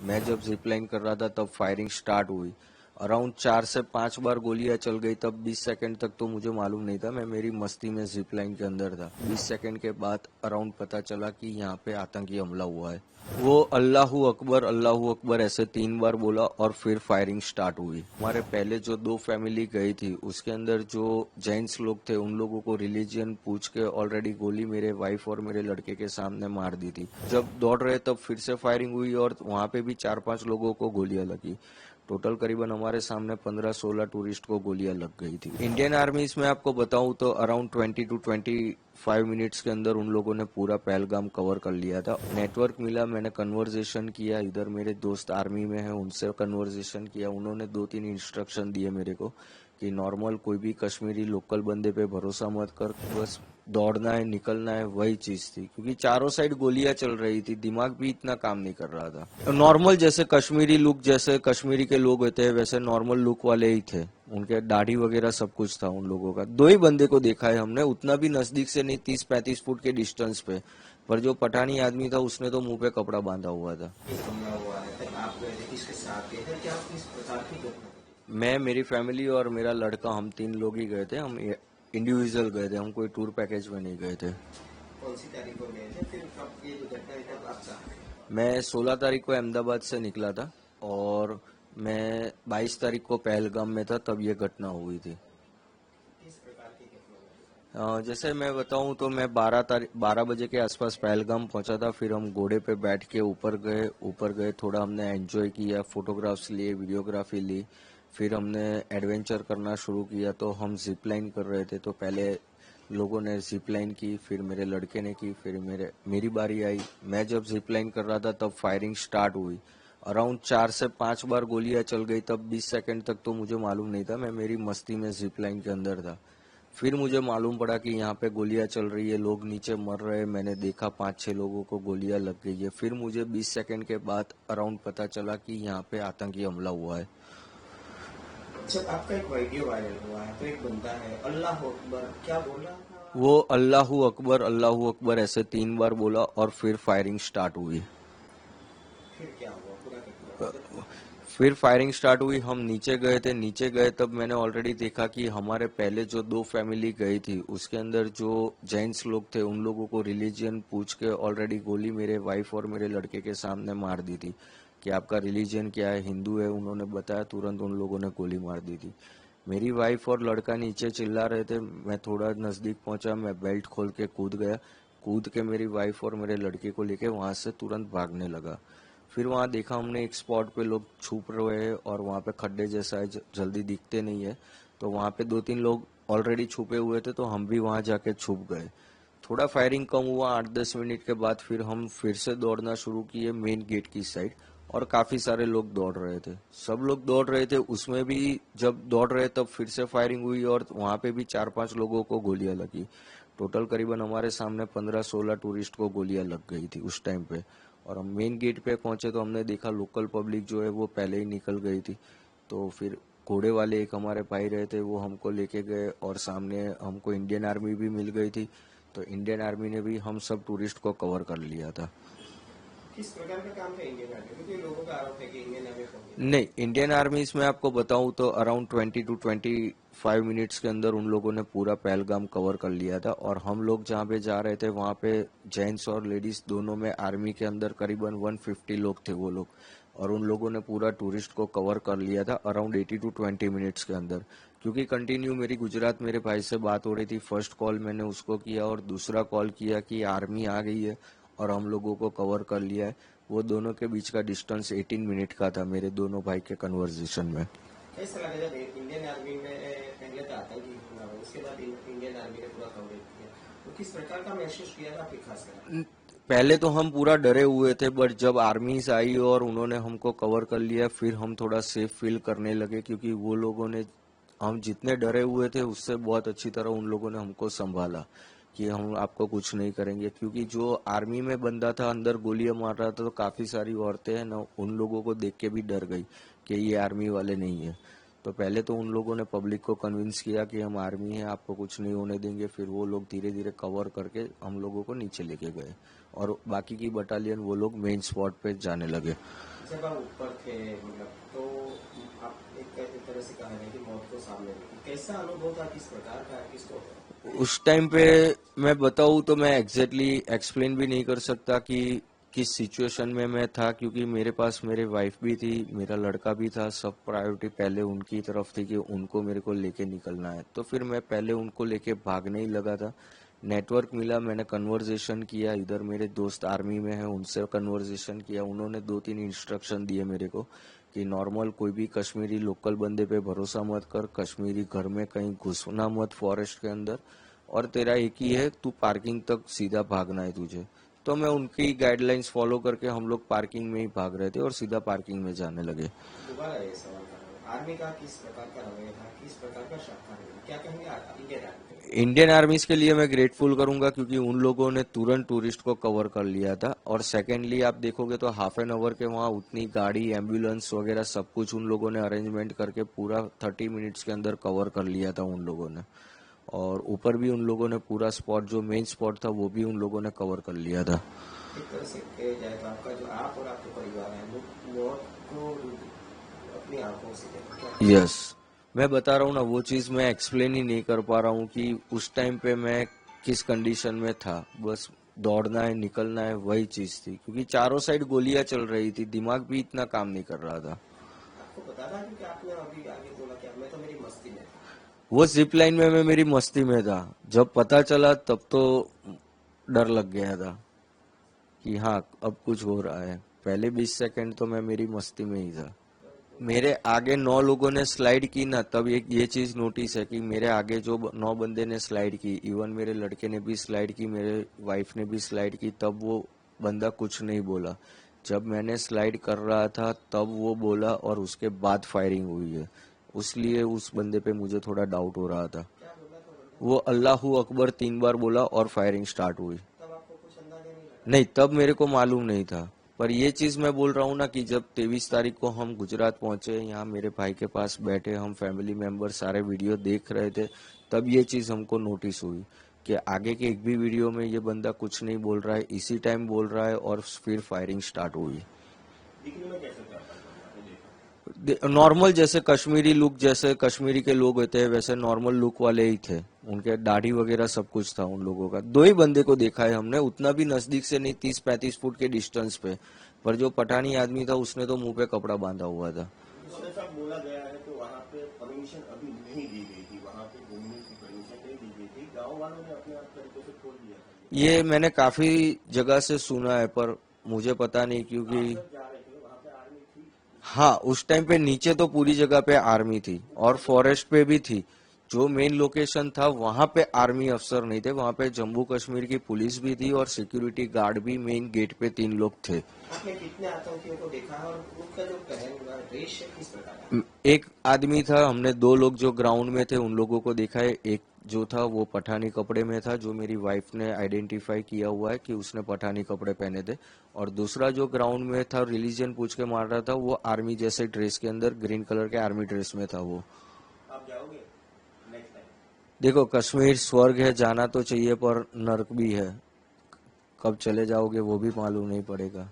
मैं जब zip line कर रहा था तब फायरिंग स्टार्ट हुई। अराउंड 4 से 5 बार गोलियां चल गई। तब 20 सेकंड तक तो मुझे मालूम नहीं था, मैं मेरी मस्ती में जिप लाइन के अंदर था। 20 सेकंड के बाद अराउंड पता चला कि यहाँ पे आतंकी हमला हुआ है। वो अल्लाहू अकबर ऐसे 3 बार बोला और फिर फायरिंग स्टार्ट हुई। हमारे पहले जो 2 फैमिली गई थी उसके अंदर जो जेंट्स लोग थे उन लोगों को रिलीजियन पूछ के ऑलरेडी गोली मेरे वाइफ और मेरे लड़के के सामने मार दी थी। जब दौड़ रहे तब फिर से फायरिंग हुई और वहां पे भी 4-5 लोगों को गोलियां लगी। टोटल करीबन हमारे सामने 15-16 टूरिस्ट को गोलियां लग गई थी। इंडियन आर्मी इसमें आपको बताऊं तो अराउंड 20 to 25 मिनट्स के अंदर उन लोगों ने पूरा पहलगाम कवर कर लिया था। नेटवर्क मिला, मैंने कन्वर्जेशन किया, इधर मेरे दोस्त आर्मी में हैं उनसे कन्वर्जेशन किया। उन्होंने 2-3 इंस्ट्रक्शन दिए मेरे को कि नॉर्मल कोई भी कश्मीरी लोकल बंदे पे भरोसा मत कर, बस दौड़ना है निकलना है, वही चीज थी। क्योंकि चारों साइड गोलियां चल रही थी, दिमाग भी इतना काम नहीं कर रहा था। नॉर्मल जैसे कश्मीरी लुक, जैसे कश्मीरी के लोग होते हैं वैसे नॉर्मल लुक वाले ही थे। उनके दाढ़ी वगैरह सब कुछ था उन लोगों का। 2 ही बंदे को देखा है हमने, उतना भी नजदीक से नहीं, 30-35 फुट के डिस्टेंस पे। पर जो पठानी आदमी था उसने तो मुंह पे कपड़ा बांधा हुआ था। मैं, मेरी फैमिली और मेरा लड़का, हम 3 लोग ही गए थे। हम इंडिविजुअल गए थे, हम कोई टूर पैकेज में नहीं गए थे। कौन सी तारीख को गए थे, फिर कब ये दुर्घटना हुई तब आप कहाँ थे? मैं 16 तारीख को अहमदाबाद से निकला था और मैं 22 तारीख को पहलगाम में था, तब ये घटना हुई थी। किस प्रकार की घटना हुई? जैसे मैं बताऊं तो मैं 12 बजे के आसपास पहलगाम पहुंचा था। फिर हम घोड़े पे बैठ के ऊपर गए, थोड़ा हमने एंजॉय किया, फोटोग्राफ्स लिए, वीडियोग्राफी ली। फिर हमने एडवेंचर करना शुरू किया। तो हम जिप लाइन कर रहे थे, तो पहले लोगों ने जिप लाइन की, फिर मेरे लड़के ने की, फिर मेरी बारी आई। मैं जब जिप लाइन कर रहा था तब फायरिंग स्टार्ट हुई। अराउंड 4 से 5 बार गोलियां चल गई। तब 20 सेकंड तक तो मुझे मालूम नहीं था, मैं मेरी मस्ती में जिप लाइन के अंदर था। फिर मुझे मालूम पड़ा कि यहाँ पे गोलियां चल रही है, लोग नीचे मर रहे हैं। मैंने देखा 5-6 लोगों को गोलियां लग गई है। फिर मुझे 20 सेकंड के बाद अराउंड पता चला कि यहाँ पे आतंकी हमला हुआ है। जब आपका एक वीडियो वायरल हुआ है तो एक बंदा है अल्लाह अकबर क्या बोल रहा था? वो अल्लाहू अकबर ऐसे 3 बार बोला और फिर फायरिंग स्टार्ट हुई। फिर क्या हुआ पूरा घटना? फिर फायरिंग स्टार्ट हुई, हम नीचे गए तब मैंने ऑलरेडी देखा कि हमारे पहले जो 2 फैमिली गई थी उसके अंदर जो जेंट्स लोग थे उन लोगों को रिलीजियन पूछ के ऑलरेडी गोली मेरे वाइफ और मेरे लड़के के सामने मार दी थी कि आपका रिलीजियन क्या है, हिंदू है। उन्होंने बताया, तुरंत उन लोगों ने गोली मार दी थी। मेरी वाइफ और लड़का नीचे चिल्ला रहे थे, मैं थोड़ा नजदीक पहुंचा, मैं बेल्ट खोल के कूद गया। कूद के मेरी वाइफ और मेरे लड़के को लेके वहां से तुरंत भागने लगा। फिर वहां देखा हमने एक स्पॉट पे लोग छुप रहे हैं और वहां पे खड्डे जैसा है, जल्दी दिखते नहीं है। तो वहां पे 2-3 लोग ऑलरेडी छुपे हुए थे, तो हम भी वहां जाके छुप गए। थोड़ा फायरिंग कम हुआ, 8-10 मिनट के बाद फिर हम फिर से दौड़ना शुरू किए मेन गेट की साइड। और काफी सारे लोग दौड़ रहे थे, सब लोग दौड़ रहे थे। उसमें भी जब दौड़ रहे तब फिर से फायरिंग हुई और वहां पे भी 4-5 लोगों को गोलियां लगी। टोटल करीबन हमारे सामने 15-16 टूरिस्ट को गोलियां लग गई थी उस टाइम पे। और हम मेन गेट पे पहुंचे तो हमने देखा लोकल पब्लिक जो है वो पहले ही निकल गई थी। तो फिर घोड़े वाले एक हमारे भाई रहे थे, वो हमको लेके गए और सामने हमको इंडियन आर्मी भी मिल गई थी। तो इंडियन आर्मी ने भी हम सब टूरिस्ट को कवर कर लिया था। किस प्रकार का काम था इंडियन आर्मी? क्योंकि लोगों का आरोप है कि इंडियन आर्मी नहीं, इंडियन आर्मी इसमें आपको बताऊं तो अराउंड 20 to 25 मिनट्स के अंदर उन लोगों ने पूरा पहलगाम कवर कर लिया था। और हम लोग जहाँ पे जा रहे थे वहाँ पे जेंट्स और लेडीज दोनों में आर्मी के अंदर करीबन 150 लोग थे वो लोग। और उन लोगों ने पूरा टूरिस्ट को कवर कर लिया था अराउंड 80 to 20 मिनट्स के अंदर। क्योंकि कंटिन्यू मेरी गुजरात मेरे भाई से बात हो रही थी, फर्स्ट कॉल मैंने उसको किया और दूसरा कॉल किया कि आर्मी आ गई है और हम लोगों को कवर कर लिया है। वो दोनों के बीच का डिस्टेंस 18 मिनट का था मेरे दोनों भाई के कन्वर्सेशन में। कैसा लगा जब इंडियन आर्मी में पहले तो आतंकी हमला हुआ, उसके बाद इंडियन आर्मी ने पूरा कवरेज किया, तो किस प्रकार का महसूस किया था आपकी खासकर? पहले तो हम पूरा डरे हुए थे, बट जब आर्मीज आई और उन्होंने हमको कवर कर लिया फिर हम थोड़ा सेफ फील करने लगे। क्योंकि वो लोगों ने, हम जितने डरे हुए थे उससे बहुत अच्छी तरह उन लोगों ने हमको संभाला कि हम आपको कुछ नहीं करेंगे। क्योंकि जो आर्मी में बंदा था अंदर गोलियां मार रहा था, तो काफी सारी औरतें हैं ना, उन लोगों को देख के भी डर गई कि ये आर्मी वाले नहीं है। तो पहले तो उन लोगों ने पब्लिक को कन्विंस किया कि हम आर्मी है, आपको कुछ नहीं होने देंगे। फिर वो लोग धीरे धीरे कवर करके हम लोगों को नीचे लेके गए और बाकी की बटालियन वो लोग मेन स्पॉट पे जाने लगे। जब आप ऊपर थे मतलब तो आप एक तरह से कहा है कि मौत को सामने देखी, कैसा अनुभव था, किस प्रकार का किसको? उस टाइम पे मैं बताऊं तो मैं एग्जैक्टली एक्सप्लेन भी नहीं कर सकता कि किस सिचुएशन में मैं था, क्योंकि मेरे पास मेरे वाइफ भी थी, मेरा लड़का भी था। सब प्रायोरिटी पहले उनकी तरफ थी कि उनको मेरे को लेके निकलना है, तो फिर मैं पहले उनको लेके भागने ही लगा था। नेटवर्क मिला, मैंने कन्वर्जेशन किया, इधर मेरे दोस्त आर्मी में हैं उनसे कन्वर्जेशन किया। उन्होंने 2-3 इंस्ट्रक्शन दिए मेरे को कि नॉर्मल कोई भी कश्मीरी लोकल बंदे पे भरोसा मत कर, कश्मीरी घर में कहीं घुसना मत फॉरेस्ट के अंदर, और तेरा एक ही है, तू पार्किंग तक सीधा भागना है तुझे। तो मैं उनकी गाइडलाइंस फॉलो करके हम लोग पार्किंग में ही भाग रहे थे और सीधा पार्किंग में जाने लगे। दोबारा ये सवाल कर रहा हूँ, आर्मी का किस प्रकार का रवैया था, किस प्रकार का शाखा रहा, क्या कहेंगे इंडियन आर्मी पे? इंडियन आर्मीज के लिए मैं ग्रेटफुल करूंगा क्योंकि उन लोगों ने तुरंत टूरिस्ट को कवर कर लिया था। और सेकेंडली आप देखोगे तो हाफ एन आवर के वहाँ उतनी गाड़ी, एम्बुलेंस वगैरह सब कुछ उन लोगों ने अरेंजमेंट करके पूरा 30 मिनट्स के अंदर कवर कर लिया था उन लोगों ने। और ऊपर भी उन लोगों ने पूरा स्पॉट, जो मेन स्पॉट था वो भी उन लोगों ने कवर कर लिया था। एक तरह से कहा जाए तो आपका जो आप और आपके परिवार है वो मौत को अपनी आंखों से देखा क्या? यस, मैं बता रहा हूँ ना, वो चीज मैं एक्सप्लेन ही नहीं कर पा रहा हूँ कि उस टाइम पे मैं किस कंडीशन में था। बस दौड़ना है, निकलना है, वही चीज थी, क्योंकि चारों साइड गोलियां चल रही थी, दिमाग भी इतना काम नहीं कर रहा था। आपको पता था कि आपने अभी आगे बोला क्या, मैं तो मेरी मस्ती में था? वो जिप लाइन में मैं मेरी मस्ती में था। जब पता चला तब तो डर लग गया था कि हाँ अब कुछ हो रहा है। पहले 20 सेकंड तो मैं मेरी मस्ती में ही था। मेरे आगे 9 लोगों ने स्लाइड की ना, तब एक ये चीज नोटिस है कि मेरे आगे जो 9 बंदे ने स्लाइड की, इवन मेरे लड़के ने भी स्लाइड की, मेरे वाइफ ने भी स्लाइड की, तब वो बंदा कुछ नहीं बोला। जब मैंने स्लाइड कर रहा था तब वो बोला और उसके बाद फायरिंग हुई है। उसलिए उस बंदे पे मुझे थोड़ा डाउट हो रहा था। क्या बोला था बंदा? वो अल्लाहू अकबर 3 बार बोला और फायरिंग स्टार्ट हुई। तब आपको कुछ अंदाजा नहीं लगा? नहीं, तब मेरे को मालूम नहीं था। पर ये चीज मैं बोल रहा हूँ ना कि जब 23 तारीख को हम गुजरात पहुंचे, यहाँ मेरे भाई के पास बैठे हम फैमिली मेंबर सारे वीडियो देख रहे थे, तब ये चीज हमको नोटिस हुई कि आगे के एक भी वीडियो में ये बंदा कुछ नहीं बोल रहा है, इसी टाइम बोल रहा है और फिर फायरिंग स्टार्ट हुई। दिखने में कैसे था आपको देखा? नॉर्मल जैसे कश्मीरी लुक, जैसे कश्मीरी के लोग होते हैं वैसे नॉर्मल लुक वाले ही थे। उनके दाढ़ी वगैरह सब कुछ था उन लोगों का। 2 ही बंदे को देखा है हमने, उतना भी नजदीक से नहीं, 30-35 फुट के डिस्टेंस पे। पर जो पठानी आदमी था उसने तो मुंह पे कपड़ा बांधा हुआ था। जैसा बोला गया है तो वहाँ पे परमिशन अभी नहीं दी गई थी, वहाँ पे घूमने की परमिशन नहीं दी गई थी, गांव वालों ने अपने आप तरीके से खोल दिया था। ये मैंने काफी जगह से सुना है पर मुझे पता नहीं, क्योंकि जब जा रहे थे वहाँ पे आर्मी थी? हाँ उस टाइम पे नीचे तो पूरी जगह पे आर्मी थी और फॉरेस्ट पे भी थी। जो मेन लोकेशन था वहां पे आर्मी अफसर नहीं थे, वहां पे जम्मू कश्मीर की पुलिस भी थी और सिक्योरिटी गार्ड भी मेन गेट पे 3 लोग थे। आपने कितने आतंकियों को देखा है और उनका जो पहन हुआ ड्रेस है किस प्रकार का? एक आदमी था, हमने 2 लोग जो ग्राउंड में थे उन लोगों को देखा है। एक जो था वो पठानी कपड़े में था, जो मेरी वाइफ ने आइडेंटिफाई किया हुआ है कि उसने पठानी कपड़े पहने थे। और दूसरा जो ग्राउंड में था, रिलीजन पूछ के मार रहा था, वो आर्मी जैसे ड्रेस के अंदर ग्रीन कलर के आर्मी ड्रेस में था वो। आप जाओगे नेक्स्ट टाइम? देखो, कश्मीर स्वर्ग है, जाना तो चाहिए पर नर्क भी है। कब चले जाओगे वो भी मालूम नहीं पड़ेगा।